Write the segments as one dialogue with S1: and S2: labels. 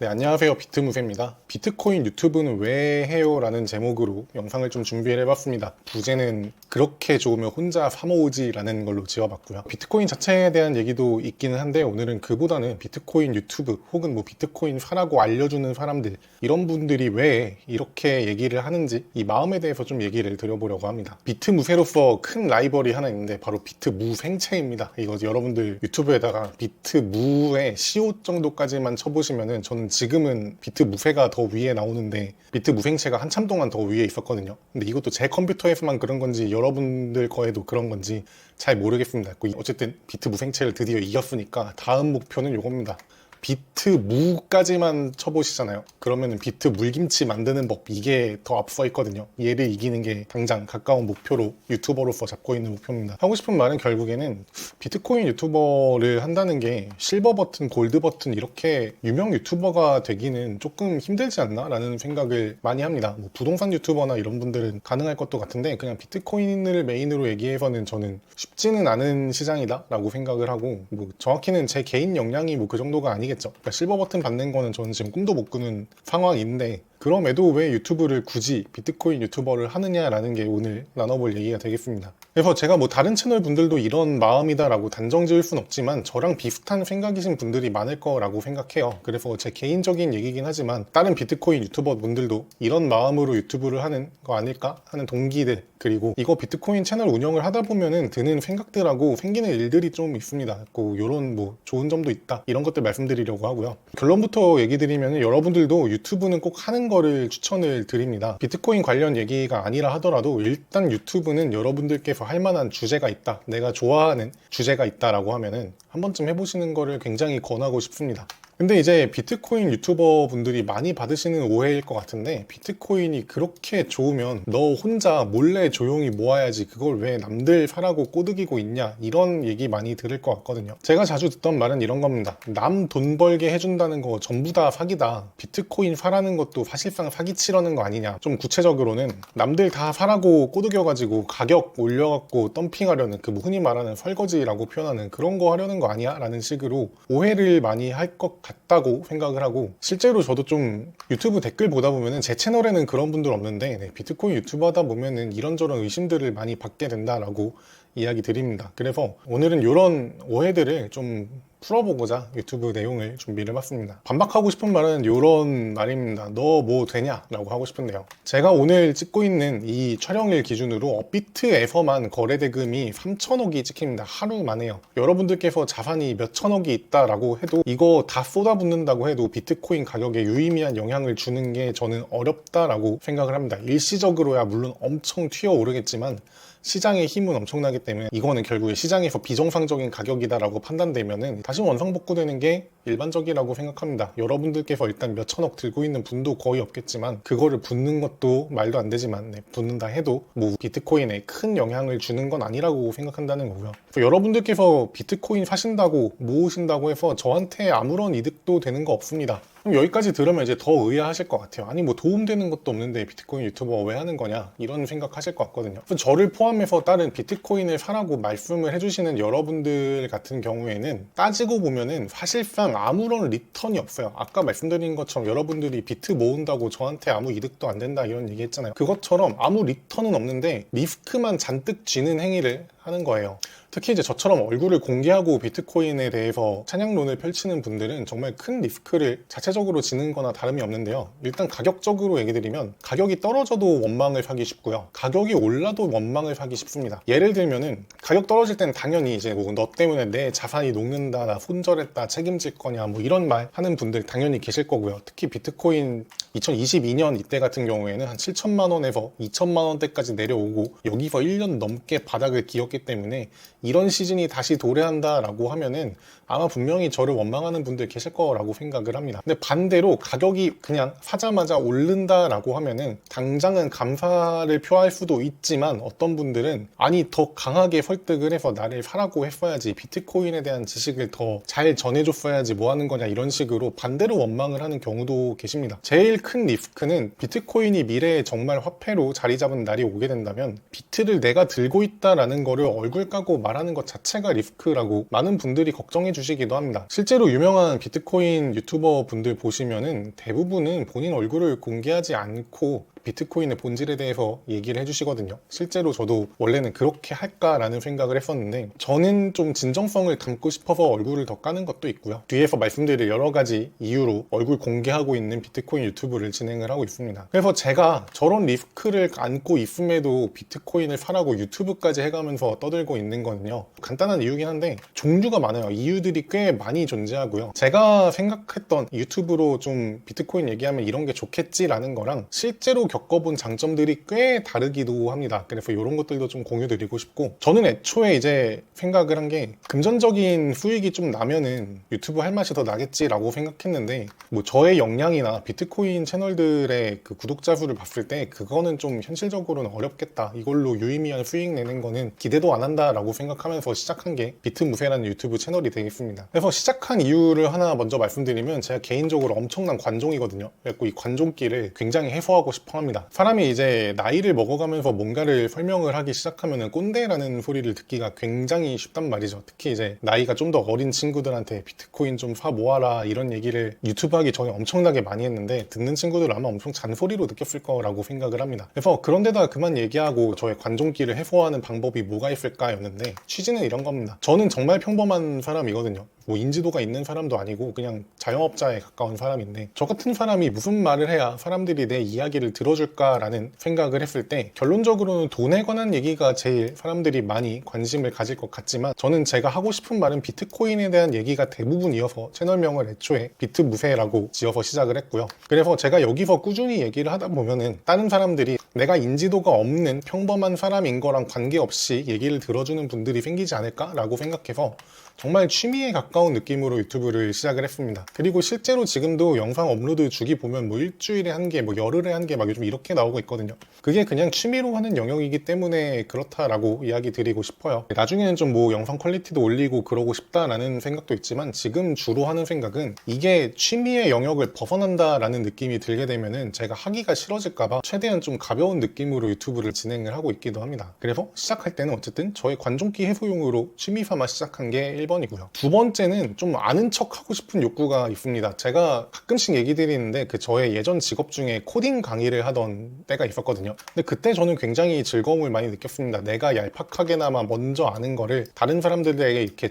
S1: 네, 안녕하세요. 비트무세입니다. 비트코인 유튜브는 왜 해요? 라는 제목으로 영상을 좀 준비를 해봤습니다. 부제는 그렇게 좋으면 혼자 사모으지 라는 걸로 지어봤고요. 비트코인 자체에 대한 얘기도 있기는 한데 오늘은 그보다는 비트코인 유튜브 혹은 뭐 비트코인 사라고 알려주는 사람들, 이런 분들이 왜 이렇게 얘기를 하는지 이 마음에 대해서 좀 얘기를 드려보려고 합니다. 비트무세로서 큰 라이벌이 하나 있는데 바로 비트무생체입니다. 이거 여러분들 유튜브에다가 비트무의 CO 정도까지만 쳐보시면은 저는 지금은 비트무세가 더 위에 나오는데 비트무생체가 한참 동안 더 위에 있었거든요. 근데 이것도 제 컴퓨터에서만 그런 건지 여러분들 거에도 그런 건지 잘 모르겠습니다. 어쨌든 비트무생체를 드디어 이겼으니까 다음 목표는 이겁니다. 비트무까지만 쳐보시잖아요. 그러면 비트 물김치 만드는 법, 이게 더 앞서 있거든요. 얘를 이기는 게 당장 가까운 목표로 유튜버로서 잡고 있는 목표입니다. 하고 싶은 말은 결국에는 비트코인 유튜버를 한다는 게 실버 버튼, 골드 버튼 이렇게 유명 유튜버가 되기는 조금 힘들지 않나? 라는 생각을 많이 합니다. 뭐 부동산 유튜버나 이런 분들은 가능할 것도 같은데 그냥 비트코인을 메인으로 얘기해서는 저는 쉽지는 않은 시장이다 라고 생각을 하고, 뭐 정확히는 제 개인 역량이 뭐 그 정도가 아니겠죠. 그러니까 실버 버튼 받는 거는 저는 지금 꿈도 못 꾸는 상황인데, 그럼에도 왜 유튜브를 굳이 비트코인 유튜버를 하느냐라는 게 오늘 나눠볼 얘기가 되겠습니다. 그래서 제가 뭐 다른 채널 분들도 이런 마음이다라고 단정 지을 순 없지만 저랑 비슷한 생각이신 분들이 많을 거라고 생각해요. 그래서 제 개인적인 얘기긴 하지만 다른 비트코인 유튜버 분들도 이런 마음으로 유튜브를 하는 거 아닐까 하는 동기들, 그리고 이거 비트코인 채널 운영을 하다 보면은 드는 생각들하고 생기는 일들이 좀 있습니다. 요런 뭐 좋은 점도 있다, 이런 것들 말씀드리려고 하고요. 결론부터 얘기 드리면 여러분들도 유튜브는 꼭 하는 거를 추천을 드립니다. 비트코인 관련 얘기가 아니라 하더라도 일단 유튜브는 여러분들께서 할 만한 주제가 있다, 내가 좋아하는 주제가 있다라고 하면은 한 번쯤 해보시는 거를 굉장히 권하고 싶습니다. 근데 이제 비트코인 유튜버 분들이 많이 받으시는 오해일 것 같은데, 비트코인이 그렇게 좋으면 너 혼자 몰래 조용히 모아야지 그걸 왜 남들 사라고 꼬드기고 있냐, 이런 얘기 많이 들을 것 같거든요. 제가 자주 듣던 말은 이런 겁니다. 남 돈 벌게 해준다는 거 전부 다 사기다, 비트코인 사라는 것도 사실상 사기치려는 거 아니냐. 좀 구체적으로는 남들 다 사라고 꼬드겨가지고 가격 올려갖고 덤핑하려는 뭐 흔히 말하는 설거지라고 표현하는 그런 거 하려는 거 아니야? 라는 식으로 오해를 많이 할 것 같다고 생각을 하고, 실제로 저도 좀 유튜브 댓글 보다 보면은 제 채널에는 그런 분들 없는데 비트코인 유튜버 하다 보면은 이런저런 의심들을 많이 받게 된다라고 이야기 드립니다. 그래서 오늘은 이런 오해들을 좀 풀어보고자 유튜브 내용을 준비를 해봤습니다. 반박하고 싶은 말은 이런 말입니다. 너 뭐 되냐? 라고 하고 싶은데요. 제가 오늘 찍고 있는 이 촬영일 기준으로 업비트에서만 거래 대금이 3천억이 찍힙니다. 하루 만에요. 여러분들께서 자산이 몇 천억이 있다라고 해도 이거 다 쏟아붓는다고 해도 비트코인 가격에 유의미한 영향을 주는 게 저는 어렵다라고 생각을 합니다. 일시적으로야 물론 엄청 튀어오르겠지만 시장의 힘은 엄청나기 때문에 이거는 결국에 시장에서 비정상적인 가격이다라고 판단되면은 다시 원상복구되는 게 일반적이라고 생각합니다. 여러분들께서 일단 몇 천억 들고 있는 분도 거의 없겠지만 그거를 붓는 것도 말도 안 되지만 붓는다 해도 뭐 비트코인에 큰 영향을 주는 건 아니라고 생각한다는 거고요. 여러분들께서 비트코인 사신다고 모으신다고 해서 저한테 아무런 이득도 되는 거 없습니다. 그럼 여기까지 들으면 이제 더 의아하실 것 같아요. 아니 뭐 도움되는 것도 없는데 비트코인 유튜버 왜 하는 거냐, 이런 생각하실 것 같거든요. 저를 포함해서 다른 비트코인을 사라고 말씀을 해주시는 여러분들 같은 경우에는 따지고 보면은 사실상 아무런 리턴이 없어요. 아까 말씀드린 것처럼 여러분들이 비트 모은다고 저한테 아무 이득도 안 된다 이런 얘기 했잖아요. 그것처럼 아무 리턴은 없는데 리스크만 잔뜩 쥐는 행위를 하는 거예요. 특히 이제 저처럼 얼굴을 공개하고 비트코인에 대해서 찬양론을 펼치는 분들은 정말 큰 리스크를 자체적으로 지는 거나 다름이 없는데요. 일단 가격적으로 얘기 드리면 가격이 떨어져도 원망을 사기 쉽고요. 가격이 올라도 원망을 사기 쉽습니다. 예를 들면은 가격 떨어질 땐 당연히 이제 뭐 너 때문에 내 자산이 녹는다, 나 손절했다, 책임질 거냐 뭐 이런 말 하는 분들 당연히 계실 거고요. 특히 비트코인 2022년 이때 같은 경우에는 한 7천만 원에서 2천만 원대까지 내려오고 여기서 1년 넘게 바닥을 기었기 때문에 이런 시즌이 다시 도래한다라고 하면은 아마 분명히 저를 원망하는 분들 계실 거라고 생각을 합니다. 근데 반대로 가격이 그냥 사자마자 오른다라고 하면은 당장은 감사를 표할 수도 있지만 어떤 분들은 아니 더 강하게 설득을 해서 나를 사라고 했어야지, 비트코인에 대한 지식을 더 잘 전해줬어야지 거지 뭐 하는 거냐 이런 식으로 반대로 원망을 하는 경우도 계십니다. 제일 큰 리스크는 비트코인이 미래에 정말 화폐로 자리 잡은 날이 오게 된다면 비트를 내가 들고 있다라는 거를 얼굴 까고 말하는 것 자체가 리스크라고 많은 분들이 걱정해 주시기도 합니다. 실제로 유명한 비트코인 유튜버 분들 보시면은 대부분은 본인 얼굴을 공개하지 않고 비트코인의 본질에 대해서 얘기를 해주시거든요. 실제로 저도 원래는 그렇게 할까라는 생각을 했었는데 저는 좀 진정성을 담고 싶어서 얼굴을 더 까는 것도 있고요. 뒤에서 말씀드릴 여러 가지 이유로 얼굴 공개하고 있는 비트코인 유튜브를 진행을 하고 있습니다. 그래서 제가 저런 리스크를 안고 있음에도 비트코인을 사라고 유튜브까지 해가면서 떠들고 있는 거는요. 간단한 이유긴 한데 종류가 많아요. 이유들이 꽤 많이 존재하고요. 제가 생각했던 유튜브로 좀 비트코인 얘기하면 이런 게 좋겠지라는 거랑 실제로 겪어본 장점들이 꽤 다르기도 합니다. 그래서 이런 것들도 좀 공유드리고 싶고 저는 애초에 이제 생각을 한 게 금전적인 수익이 좀 나면은 유튜브 할 맛이 더 나겠지라고 생각했는데 뭐 저의 역량이나 비트코인 채널들의 그 구독자 수를 봤을 때 그거는 좀 현실적으로는 어렵겠다. 이걸로 유의미한 수익 내는 거는 기대도 안 한다라고 생각하면서 시작한 게 비트무세라는 유튜브 채널이 되겠습니다. 그래서 시작한 이유를 하나 먼저 말씀드리면 제가 개인적으로 엄청난 관종이거든요. 그래서 이 관종기를 굉장히 해소하고 싶어 합니다. 사람이 이제 나이를 먹어가면서 뭔가를 설명을 하기 시작하면 꼰대라는 소리를 듣기가 굉장히 쉽단 말이죠. 특히 이제 나이가 좀 더 어린 친구들한테 비트코인 좀 사 모아라 이런 얘기를 유튜브 하기 전에 엄청나게 많이 했는데 듣는 친구들 아마 엄청 잔소리로 느꼈을 거라고 생각을 합니다. 그래서 그런데다가 그만 얘기하고 저의 관종기를 해소하는 방법이 뭐가 있을까 였는데 취지는 이런 겁니다. 저는 정말 평범한 사람이거든요. 뭐 인지도가 있는 사람도 아니고 그냥 자영업자에 가까운 사람인데 저 같은 사람이 무슨 말을 해야 사람들이 내 이야기를 들어줄까라는 생각을 했을 때 결론적으로는 돈에 관한 얘기가 제일 사람들이 많이 관심을 가질 것 같지만 저는 제가 하고 싶은 말은 비트코인에 대한 얘기가 대부분이어서 채널명을 애초에 비트무세라고 지어서 시작을 했고요. 그래서 제가 여기서 꾸준히 얘기를 하다 보면은 다른 사람들이 내가 인지도가 없는 평범한 사람인 거랑 관계없이 얘기를 들어주는 분들이 생기지 않을까라고 생각해서 정말 취미에 가까운 느낌으로 유튜브를 시작을 했습니다. 그리고 실제로 지금도 영상 업로드 주기 보면 뭐 일주일에 한 개, 뭐 열흘에 한 개 막 요즘 이렇게 나오고 있거든요. 그게 그냥 취미로 하는 영역이기 때문에 그렇다라고 이야기 드리고 싶어요. 나중에는 좀 뭐 영상 퀄리티도 올리고 그러고 싶다라는 생각도 있지만 지금 주로 하는 생각은 이게 취미의 영역을 벗어난다라는 느낌이 들게 되면은 제가 하기가 싫어질까봐 최대한 좀 가벼운 느낌으로 유튜브를 진행을 하고 있기도 합니다. 그래서 시작할 때는 어쨌든 저의 관종기 해소용으로 취미 삼아 시작한 게 1번이고요. 두 번째는 좀 아는 척 하고 싶은 욕구가 있습니다. 제가 가끔씩 얘기 드리는데 그 저의 예전 직업 중에 코딩 강의를 하던 때가 있었거든요. 근데 그때 저는 굉장히 즐거움을 많이 느꼈습니다. 내가 얄팍하게나마 먼저 아는 거를 다른 사람들에게 이렇게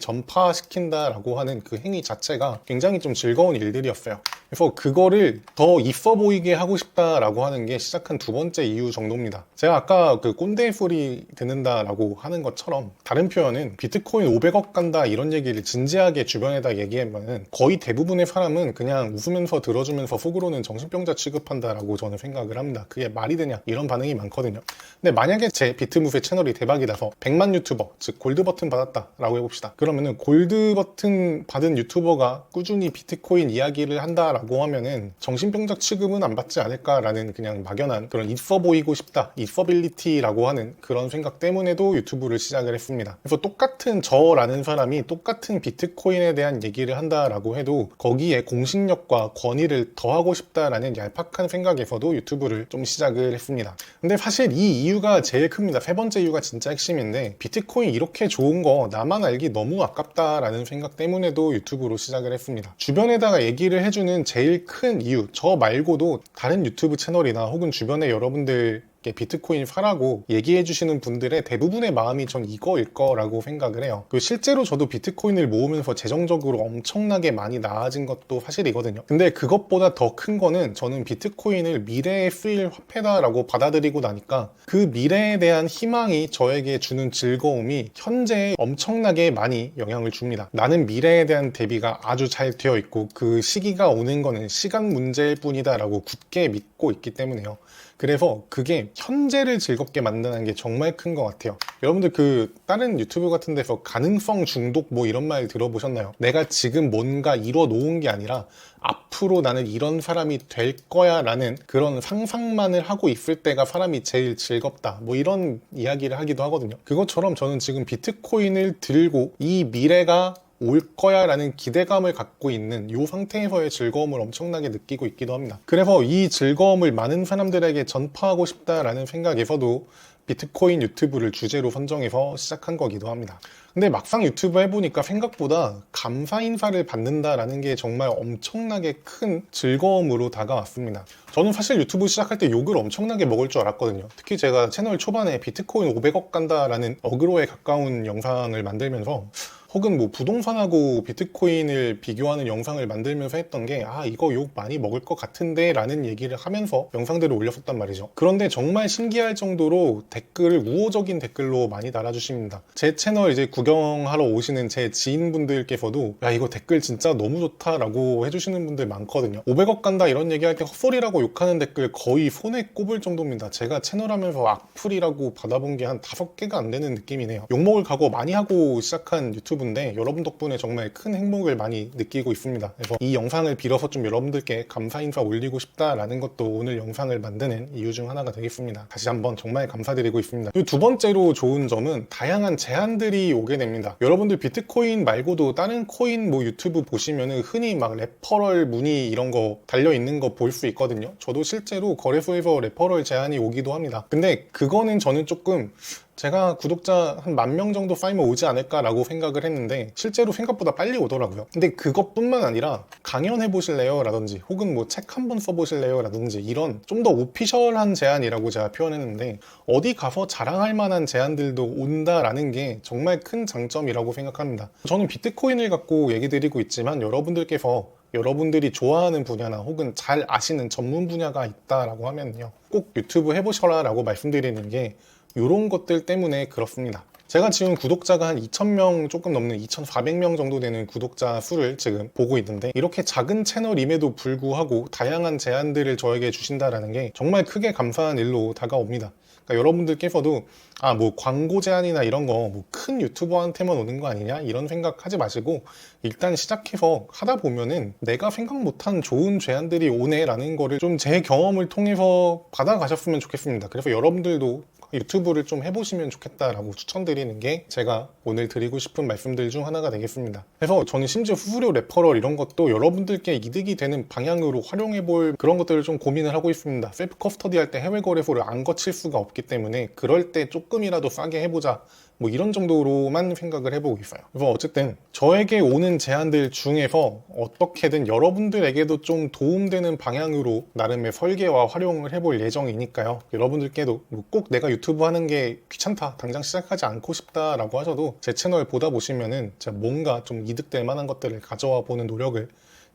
S1: 전파시킨다라고 하는 그 행위 자체가 굉장히 좀 즐거운 일들이었어요. 그래서 그거를 더 있어 보이게 하고 싶다라고 하는 게 시작한 두 번째 이유 정도입니다. 제가 아까 그 꼰대 소리 듣는다라고 하는 것처럼 다른 표현은 비트코인 500억 간다 이런 얘기를 진지하게 주변에다 얘기하면 거의 대부분의 사람은 그냥 웃으면서 들어주면서 속으로는 정신병자 취급한다라고 저는 생각을 합니다. 그게 말이 되냐 이런 반응이 많거든요. 근데 만약에 제 비트무세 채널이 대박이 나서 100만 유튜버 즉 골드 버튼 받았다라고 해봅시다. 그러면은 골드 버튼 받은 유튜버가 꾸준히 비트코인 이야기를 한다라고 하면은 정신병자 취급은 안 받지 않을까라는 그냥 막연한 그런 있어 보이고 싶다, 있어빌리티라고 하는 그런 생각 때문에도 유튜브를 시작을 했습니다. 그래서 똑같은 저라는 사람이 똑같은 비트코인에 대한 얘기를 한다라고 해도 거기에 공신력과 권위를 더하고 싶다라는 얄팍한 생각에서도 유튜브를 좀 시작을 했습니다. 근데 사실 이 이유가 제일 큽니다. 세 번째 이유가 진짜 핵심인데 비트코인 이렇게 좋은 거 나만 알기 너무 아깝다라는 생각 때문에도 유튜브로 시작을 했습니다. 주변에다가 얘기를 해주는 제일 큰 이유, 저 말고도 다른 유튜브 채널이나 혹은 주변에 여러분들 비트코인 사라고 얘기해 주시는 분들의 대부분의 마음이 전 이거일 거라고 생각을 해요. 실제로 저도 비트코인을 모으면서 재정적으로 엄청나게 많이 나아진 것도 사실이거든요. 근데 그것보다 더 큰 거는 저는 비트코인을 미래에 쓰일 화폐다라고 받아들이고 나니까 그 미래에 대한 희망이 저에게 주는 즐거움이 현재에 엄청나게 많이 영향을 줍니다. 나는 미래에 대한 대비가 아주 잘 되어 있고 그 시기가 오는 거는 시간 문제일 뿐이다 라고 굳게 믿고 있기 때문에요. 그래서 그게 현재를 즐겁게 만드는 게 정말 큰 것 같아요. 여러분들 그 다른 유튜브 같은 데서 가능성 중독 뭐 이런 말 들어보셨나요? 내가 지금 뭔가 이뤄 놓은 게 아니라 앞으로 나는 이런 사람이 될 거야 라는 그런 상상만을 하고 있을 때가 사람이 제일 즐겁다 뭐 이런 이야기를 하기도 하거든요. 그것처럼 저는 지금 비트코인을 들고 이 미래가 올 거야 라는 기대감을 갖고 있는 이 상태에서의 즐거움을 엄청나게 느끼고 있기도 합니다. 그래서 이 즐거움을 많은 사람들에게 전파하고 싶다라는 생각에서도 비트코인 유튜브를 주제로 선정해서 시작한 거기도 합니다. 근데 막상 유튜브 해보니까 생각보다 감사 인사를 받는다라는 게 정말 엄청나게 큰 즐거움으로 다가왔습니다. 저는 사실 유튜브 시작할 때 욕을 엄청나게 먹을 줄 알았거든요. 특히 제가 채널 초반에 비트코인 500억 간다라는 어그로에 가까운 영상을 만들면서 혹은 뭐 부동산하고 비트코인을 비교하는 영상을 만들면서 했던 게 이거 욕 많이 먹을 것 같은데 라는 얘기를 하면서 영상들을 올렸었단 말이죠. 그런데 정말 신기할 정도로 댓글을 우호적인 댓글로 많이 달아주십니다. 제 채널 이제 구경하러 오시는 제 지인분들께서도 야 이거 댓글 진짜 너무 좋다 라고 해주시는 분들 많거든요. 500억 간다 이런 얘기할 때 헛소리라고 욕하는 댓글 거의 손에 꼽을 정도입니다. 제가 채널 하면서 악플이라고 받아본 게 한 5개가 안 되는 느낌이네요. 욕먹을 각오 많이 하고 시작한 유튜브인데 여러분 덕분에 정말 큰 행복을 많이 느끼고 있습니다. 그래서 이 영상을 빌어서 좀 여러분들께 감사 인사 올리고 싶다라는 것도 오늘 영상을 만드는 이유 중 하나가 되겠습니다. 다시 한번 정말 감사드리고 있습니다. 그리고 두 번째로 좋은 점은 다양한 제안들이 오게 됩니다. 여러분들 비트코인 말고도 다른 코인 뭐 유튜브 보시면은 흔히 막 레퍼럴 문의 이런 거 달려 있는 거 볼 수 있거든요. 저도 실제로 거래소에서 레퍼럴 제안이 오기도 합니다. 근데 그거는 저는 조금 제가 구독자 한 10,000명 정도 쌓이면 오지 않을까라고 생각을 했는데 실제로 생각보다 빨리 오더라고요. 근데 그것뿐만 아니라 강연해 보실래요? 라든지 혹은 뭐 책 한번 써보실래요? 라든지 이런 좀 더 오피셜한 제안이라고 제가 표현했는데 어디 가서 자랑할 만한 제안들도 온다라는 게 정말 큰 장점이라고 생각합니다. 저는 비트코인을 갖고 얘기 드리고 있지만 여러분들께서 여러분들이 좋아하는 분야나 혹은 잘 아시는 전문 분야가 있다라고 하면요 꼭 유튜브 해보셔라 라고 말씀드리는 게 이런 것들 때문에 그렇습니다. 제가 지금 구독자가 한 2,000명 조금 넘는 2,400명 정도 되는 구독자 수를 지금 보고 있는데 이렇게 작은 채널임에도 불구하고 다양한 제안들을 저에게 주신다는 게 정말 크게 감사한 일로 다가옵니다. 그러니까 여러분들께서도 뭐 광고 제안이나 이런 거 뭐 큰 유튜버한테만 오는 거 아니냐 이런 생각하지 마시고 일단 시작해서 하다 보면은 내가 생각 못한 좋은 제안들이 오네라는 거를 좀 제 경험을 통해서 받아가셨으면 좋겠습니다. 그래서 여러분들도 유튜브를 좀 해보시면 좋겠다라고 추천드리는 게 제가 오늘 드리고 싶은 말씀들 중 하나가 되겠습니다. 그래서 저는 심지어 수수료 레퍼럴 이런 것도 여러분들께 이득이 되는 방향으로 활용해볼 그런 것들을 좀 고민을 하고 있습니다. 셀프 커스터디 할 때 해외 거래소를 안 거칠 수가 없기 때문에 그럴 때 조금이라도 싸게 해보자 뭐 이런 정도로만 생각을 해보고 있어요. 그래서 어쨌든 저에게 오는 제안들 중에서 어떻게든 여러분들에게도 좀 도움되는 방향으로 나름의 설계와 활용을 해볼 예정이니까요. 여러분들께도 꼭 내가 유튜브 하는 게 귀찮다, 당장 시작하지 않고 싶다 라고 하셔도 제 채널 보다 보시면은 제가 뭔가 좀 이득될 만한 것들을 가져와 보는 노력을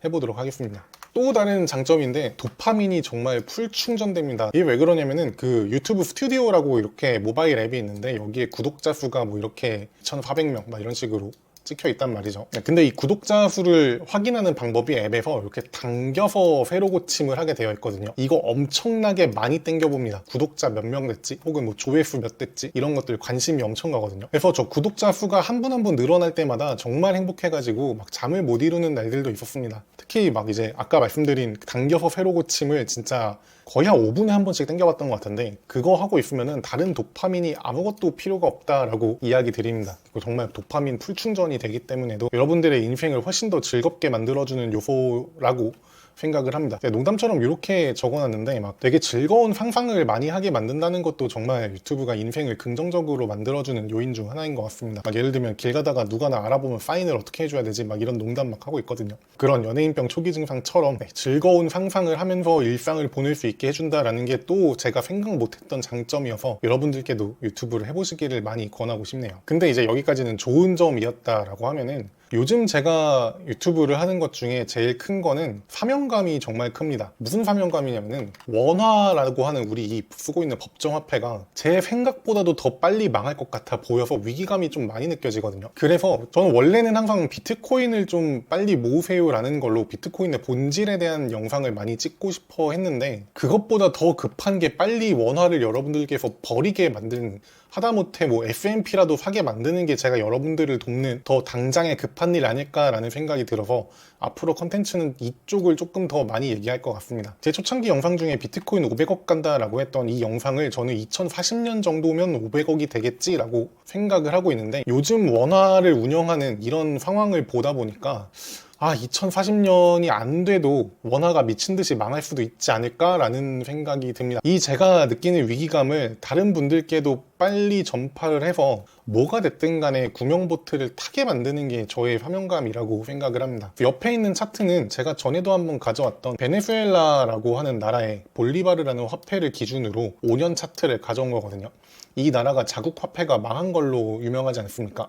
S1: 해보도록 하겠습니다. 또 다른 장점인데 도파민이 정말 풀 충전됩니다. 이게 왜 그러냐면은 그 유튜브 스튜디오라고 이렇게 모바일 앱이 있는데 여기에 구독자 수가 뭐 이렇게 2,400명 막 이런 식으로 찍혀 있단 말이죠. 근데 이 구독자 수를 확인하는 방법이 앱에서 이렇게 당겨서 세로 고침을 하게 되어 있거든요. 이거 엄청나게 많이 당겨봅니다. 구독자 몇 명 됐지? 혹은 뭐 조회수 몇 됐지? 이런 것들 관심이 엄청 가거든요. 그래서 저 구독자 수가 한 분 한 분 늘어날 때마다 정말 행복해가지고 막 잠을 못 이루는 날들도 있었습니다. 특히 막 이제 아까 말씀드린 당겨서 세로 고침을 진짜 거의 한 5분에 한 번씩 당겨봤던 것 같은데 그거 하고 있으면은 다른 도파민이 아무것도 필요가 없다라고 이야기 드립니다. 정말 도파민 풀충전이 되기 때문에도 여러분들의 인생을 훨씬 더 즐겁게 만들어주는 요소라고 생각을 합니다. 농담처럼 이렇게 적어놨는데 막 되게 즐거운 상상을 많이 하게 만든다는 것도 정말 유튜브가 인생을 긍정적으로 만들어주는 요인 중 하나인 것 같습니다. 막 예를 들면 길 가다가 누가 나 알아보면 사인을 어떻게 해줘야 되지? 막 이런 농담 막 하고 있거든요. 그런 연예인병 초기 증상처럼 즐거운 상상을 하면서 일상을 보낼 수 있게 해준다라는 게 또 제가 생각 못했던 장점이어서 여러분들께도 유튜브를 해보시기를 많이 권하고 싶네요. 근데 이제 여기까지는 좋은 점이었다라고 하면은 요즘 제가 유튜브를 하는 것 중에 제일 큰 거는 사명감이 정말 큽니다. 무슨 사명감이냐면은 원화라고 하는 우리 이 쓰고 있는 법정화폐가 제 생각보다도 더 빨리 망할 것 같아 보여서 위기감이 좀 많이 느껴지거든요. 그래서 저는 원래는 항상 비트코인을 좀 빨리 모으세요라는 걸로 비트코인의 본질에 대한 영상을 많이 찍고 싶어 했는데 그것보다 더 급한 게 빨리 원화를 여러분들께서 버리게 만드는 하다못해 뭐 S&P라도 사게 만드는 게 제가 여러분들을 돕는 더 당장의 급한 급한 일 아닐까라는 생각이 들어서 앞으로 컨텐츠는 이쪽을 조금 더 많이 얘기할 것 같습니다. 제 초창기 영상 중에 비트코인 500억 간다라고 했던 이 영상을 저는 2040년 정도면 500억이 되겠지라고 생각을 하고 있는데, 요즘 원화를 운영하는 이런 상황을 보다 보니까 2040년이 안 돼도 원화가 미친 듯이 망할 수도 있지 않을까라는 생각이 듭니다. 이 제가 느끼는 위기감을 다른 분들께도 빨리 전파를 해서 뭐가 됐든 간에 구명보트를 타게 만드는 게 저의 사명감이라고 생각을 합니다. 옆에 있는 차트는 제가 전에도 한번 가져왔던 베네수엘라라고 하는 나라의 볼리바르라는 화폐를 기준으로 5년 차트를 가져온 거거든요. 이 나라가 자국 화폐가 망한 걸로 유명하지 않습니까?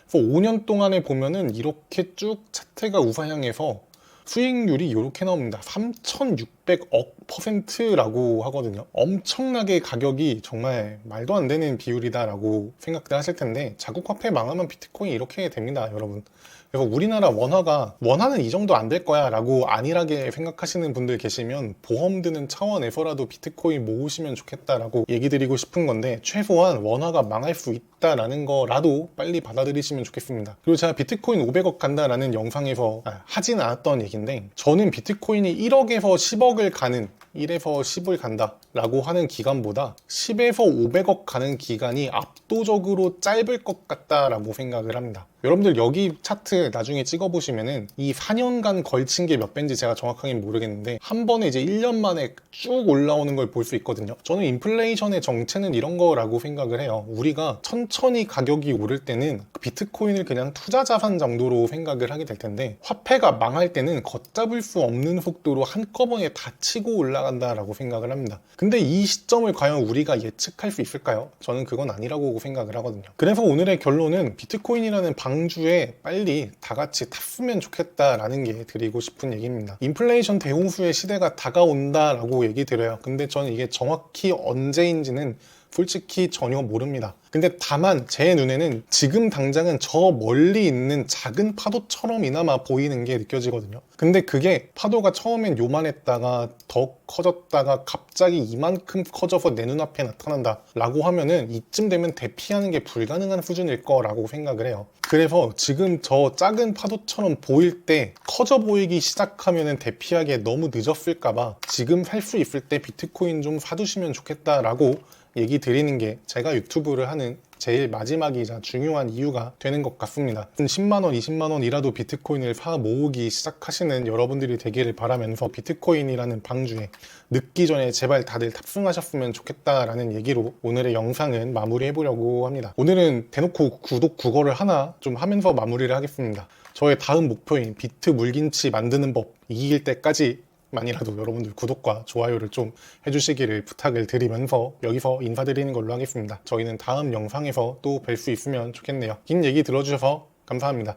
S1: 그래서 5년 동안에 보면은 이렇게 쭉 차트가 우상향해서 수익률이 이렇게 나옵니다. 3,600억 %라고 하거든요. 엄청나게 가격이 정말 말도 안 되는 비율이다라고 생각들 하실 텐데, 자국 화폐 망하면 비트코인이 이렇게 됩니다, 여러분. 그래서 우리나라 원화는 이 정도 안 될 거야 라고 안일하게 생각하시는 분들 계시면 보험 드는 차원에서라도 비트코인 모으시면 좋겠다라고 얘기 드리고 싶은 건데, 최소한 원화가 망할 수 있다라는 거라도 빨리 받아들이시면 좋겠습니다. 그리고 제가 비트코인 500억 간다라는 영상에서 하진 않았던 얘기인데, 저는 비트코인이 1억에서 10억을 가는 1에서 10을 간다 라고 하는 기간보다 10에서 500억 가는 기간이 압도적으로 짧을 것 같다라고 생각을 합니다. 여러분들 여기 차트 나중에 찍어보시면은 이 4년간 걸친 게 몇 배인지 제가 정확하게 모르겠는데, 한 번에 이제 1년 만에 쭉 올라오는 걸 볼 수 있거든요. 저는 인플레이션의 정체는 이런 거라고 생각을 해요. 우리가 천천히 가격이 오를 때는 비트코인을 그냥 투자 자산 정도로 생각을 하게 될 텐데, 화폐가 망할 때는 걷잡을 수 없는 속도로 한꺼번에 다 치고 올라간다라고 생각을 합니다. 근데 이 시점을 과연 우리가 예측할 수 있을까요? 저는 그건 아니라고 생각을 하거든요. 그래서 오늘의 결론은 비트코인이라는 방주에 빨리 다 같이 탔으면 좋겠다라는 게 드리고 싶은 얘기입니다. 인플레이션 대홍수의 시대가 다가온다라고 얘기 드려요. 근데 저는 이게 정확히 언제인지는 솔직히 전혀 모릅니다. 근데 다만 제 눈에는 지금 당장은 저 멀리 있는 작은 파도처럼이나마 보이는 게 느껴지거든요. 근데 그게 파도가 처음엔 요만했다가 더 커졌다가 갑자기 이만큼 커져서 내 눈앞에 나타난다 라고 하면은 이쯤 되면 대피하는 게 불가능한 수준일 거라고 생각을 해요. 그래서 지금 저 작은 파도처럼 보일 때 커져 보이기 시작하면은 대피하기에 너무 늦었을까봐 지금 살 수 있을 때 비트코인 좀 사두시면 좋겠다라고 얘기 드리는 게 제가 유튜브를 하는 제일 마지막이자 중요한 이유가 되는 것 같습니다. 10만원, 20만원이라도 비트코인을 사 모으기 시작하시는 여러분들이 되기를 바라면서, 비트코인이라는 방주에 늦기 전에 제발 다들 탑승하셨으면 좋겠다라는 얘기로 오늘의 영상은 마무리해보려고 합니다. 오늘은 대놓고 구독 국어를 하나 좀 하면서 마무리를 하겠습니다. 저의 다음 목표인 비트 물김치 만드는 법 이길 때까지 만이라도 여러분들 구독과 좋아요를 좀 해주시기를 부탁을 드리면서 여기서 인사드리는 걸로 하겠습니다. 저희는 다음 영상에서 또 뵐 수 있으면 좋겠네요. 긴 얘기 들어주셔서 감사합니다.